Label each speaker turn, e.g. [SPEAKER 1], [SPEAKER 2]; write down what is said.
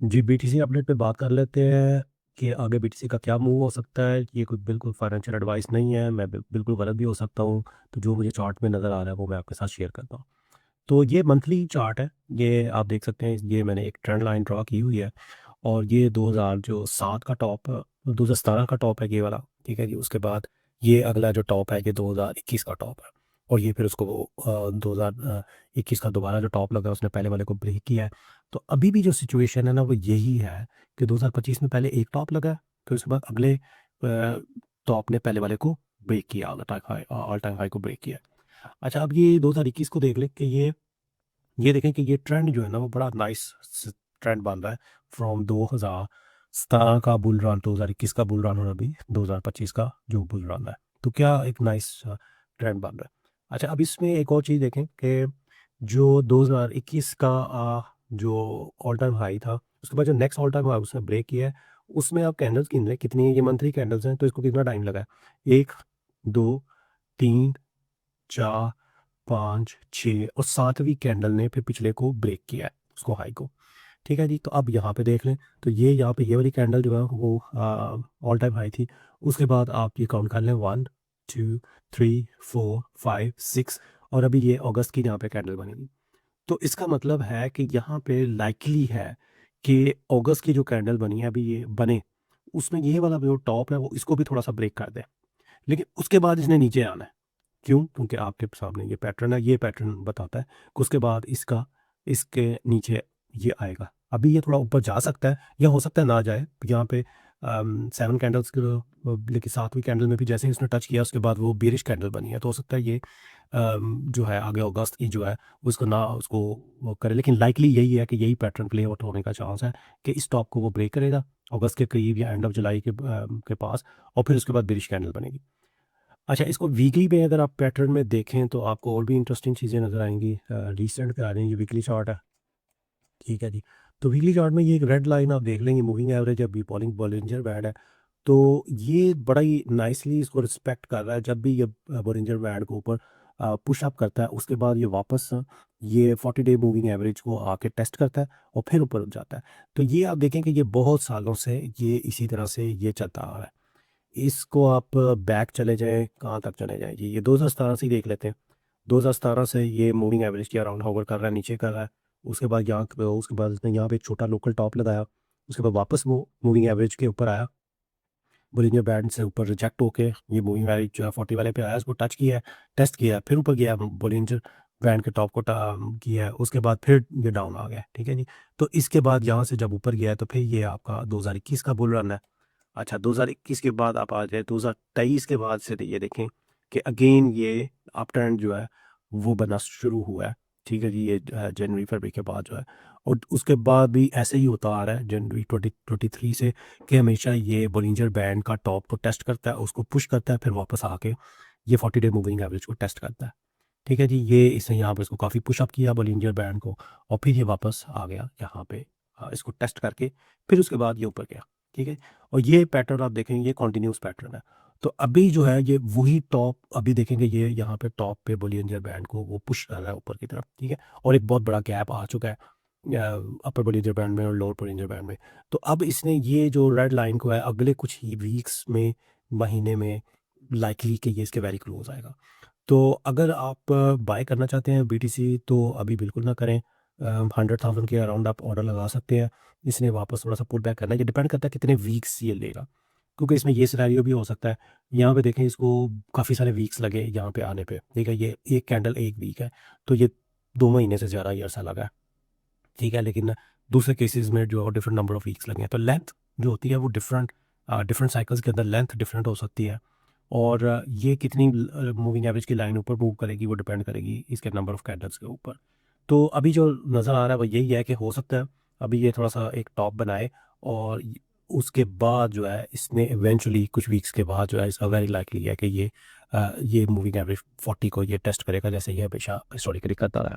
[SPEAKER 1] जी, BTC update पे बात कर लेते हैं कि आगे बीटीसी का क्या मूव हो सकता है। ये कोई बिल्कुल फाइनेंशियल एडवाइस नहीं है, मैं बिल्कुल गलत भी हो सकता हूँ। तो जो मुझे चार्ट में नज़र आ रहा है वो मैं आपके साथ शेयर करता हूँ। तो ये मंथली चार्ट है, ये आप देख सकते हैं, ये मैंने एक ट्रेंड लाइन ड्रा की हुई है। और ये 2000 जो 7 का टॉप, 2017 का टॉप है ये वाला, ठीक है जी। उसके बाद ये अगला जो टॉप है ये 2021 का टॉप है। और ये फिर उसको 2021 का दोबारा जो टॉप लगा उसने पहले वाले को ब्रेक किया है। तो अभी भी जो सिचुएशन है ना वो यही है कि 2025 में पहले एक टॉप लगा, फिर उसके बाद अगले टॉप ने पहले वाले को ब्रेक किया, ऑल टाइम हाई को ब्रेक किया। अच्छा, अब ये 2021 को देख लें कि ये देखें कि ये ट्रेंड जो है ना वो बड़ा नाइस ट्रेंड बन रहा है। फ्रॉम 2017 का बुल रन, 2021 का बुल रन और अभी 2025 का जो बुल रन है, तो क्या एक नाइस ट्रेंड बन रहा है। अच्छा, अब इसमें एक और चीज़ देखें कि जो 2021 का जो ऑल टाइम हाई था, उसके बाद जो नेक्स्ट ऑल टाइम हाई उसने ब्रेक किया है, उसमें आप कैंडल्स गिन लें कितनी है। ये मंथली कैंडल्स हैं, तो इसको कितना टाइम लगा है? एक, दो, तीन, चार, 5, 6 और 7वीं कैंडल ने फिर पिछले को ब्रेक किया है, उसको हाई को। ठीक है जी। तो अब यहाँ पे देख लें, तो ये यहाँ पे ये वाली कैंडल जो है वो ऑल टाइम हाई थी। उसके बाद आप ये काउंट कर लें, 1, 2, 3, 4, 5, 6, और अभी ये अगस्त की यहाँ पे कैंडल बनेगी। तो इसका मतलब है कि यहाँ पे लाइकली है कि अगस्त की जो कैंडल बनी है अभी ये बने, उसमें ये वाला जो टॉप है वो इसको भी थोड़ा सा ब्रेक कर दे। लेकिन उसके बाद इसने नीचे आना है। क्यों? क्योंकि आपके सामने ये पैटर्न है, ये पैटर्न बताता है कि उसके बाद इसका इसके नीचे ये आएगा। अभी ये थोड़ा ऊपर जा सकता है या हो सकता है ना जाए। यहाँ पे 7 कैंडल्स लेकिन 7वीं कैंडल में भी जैसे ही उसने टच किया उसके बाद वो बेरिश कैंडल बनी है, तो हो सकता है ये जो है आगे अगस्त की जो है उसको ना उसको वो करे। लेकिन लाइकली यही है कि यही पैटर्न प्ले आउट होने का चांस है कि इस टॉप को वो ब्रेक करेगा अगस्त के करीब या एंड ऑफ जुलाई के पास, और फिर उसके बाद बेरिश कैंडल बनेगी। अच्छा, इसको वीकली पे अगर आप पैटर्न में देखें तो आपको और भी इंटरेस्टिंग चीज़ें नज़र आएंगी। रिसेंट पे आ रही है, ये वीकली चार्ट है, ठीक है जी। तो वीकली चार्ट में ये एक रेड लाइन आप देख लेंगे, मूविंग एवरेज अभी बॉलिंग बॉलिंजर बैंड है। तो ये बड़ा ही नाइसली इसको रिस्पेक्ट कर रहा है। जब भी ये बॉलिंजर बैंड को ऊपर पुश अप करता है उसके बाद ये वापस ये 40 डे मूविंग एवरेज को आके टेस्ट करता है और फिर ऊपर उठ जाता है। तो ये आप देखें कि ये बहुत सालों से ये इसी तरह से ये चलता आ रहा है। इसको आप बैक चले जाएँ, कहाँ तक चले जाएँ जी, ये 2017 से ही देख लेते हैं। 2017 से ये मूविंग एवरेज के अराउंड होवर कर रहा है, नीचे कर रहा है। उसके बाद इसने यहाँ पे एक छोटा लोकल टॉप लगाया। उसके बाद वापस वो मूविंग एवरेज के ऊपर आया। बोलिंजर बैंड से ऊपर रिजेक्ट होके ये मूविंग एवरेज जो है 40 वाले पे आया, उसको टच किया है, टेस्ट किया, फिर ऊपर गया, बोलिंजर बैंड के टॉप को किया है, उसके बाद फिर ये डाउन आ गया, ठीक है जी। तो इसके बाद यहाँ से जब ऊपर गया है तो फिर ये आपका 2021 का बुल रन है। अच्छा, 2021 के बाद आप आ जाए 2023 के बाद से ये देखें कि अगेन ये अप ट्रेंड जो है वो बनना शुरू हुआ है, ठीक है जी। ये जनवरी फरवरी के बाद जो है, और उसके बाद भी ऐसे ही होता आ रहा है जनवरी 2023 से, कि हमेशा ये बोलिंजर बैंड का टॉप को टेस्ट करता है, उसको पुश करता है, फिर वापस आके ये 40 डे मूविंग एवरेज को टेस्ट करता है, ठीक है जी। ये इसने यहाँ पर इसको काफ़ी पुशअप किया बोलिंजर बैंड को, और फिर ये वापस आ गया यहाँ पे इसको टेस्ट करके, फिर उसके बाद ये ऊपर गया, ठीक है। और ये पैटर्न आप देखेंगे ये कॉन्टिन्यूस पैटर्न है। तो अभी जो है ये वही टॉप, अभी देखेंगे ये यहाँ पे टॉप पे बोलिंजर बैंड को वो पुश कर रहा है ऊपर की तरफ, ठीक है। और एक बहुत बड़ा गैप आ चुका है अपर बोलिंजर बैंड में और लोअर बोलिंजर बैंड में। तो अब इसने ये जो रेड लाइन को है अगले कुछ ही वीक्स में, महीने में लाइकली कि ये इसके वेरी क्लोज आएगा। तो अगर आप बाय करना चाहते हैं बीटीसी तो अभी बिल्कुल ना करें। 100,000 के अराउंड आप ऑर्डर लगा सकते हैं। इसने वापस थोड़ा सा पुल बैक करना है, ये डिपेंड करता है कितने वीक्स ये लेगा, क्योंकि इसमें ये सिनेरियो भी हो सकता है। यहाँ पे देखें इसको काफ़ी सारे वीक्स लगे यहाँ पे आने पे, ठीक है। ये एक कैंडल एक वीक है, तो ये 2 महीने से ज़्यादा ये अरसा लगा है, ठीक है। लेकिन दूसरे केसेस में जो डिफरेंट नंबर ऑफ वीक्स लगे हैं, तो लेंथ जो होती है वो डिफरेंट डिफरेंट साइकिल्स के अंदर लेंथ डिफरेंट हो सकती है। और ये कितनी मूविंग एवरेज की लाइन ऊपर मूव करेगी वो डिपेंड करेगी इसके नंबर ऑफ कैंडल्स के ऊपर। तो अभी जो नज़र आ रहा है वो यही है कि हो सकता है अभी ये थोड़ा सा एक टॉप बनाए, और उसके बाद जो है इसने इवेंचुअली कुछ वीक्स के बाद जो है इसका वेरी लाइकली है कि ये मूविंग एवरेज 40 को ये टेस्ट करेगा, जैसे ये हमेशा हिस्टोरिकली करता रहा है।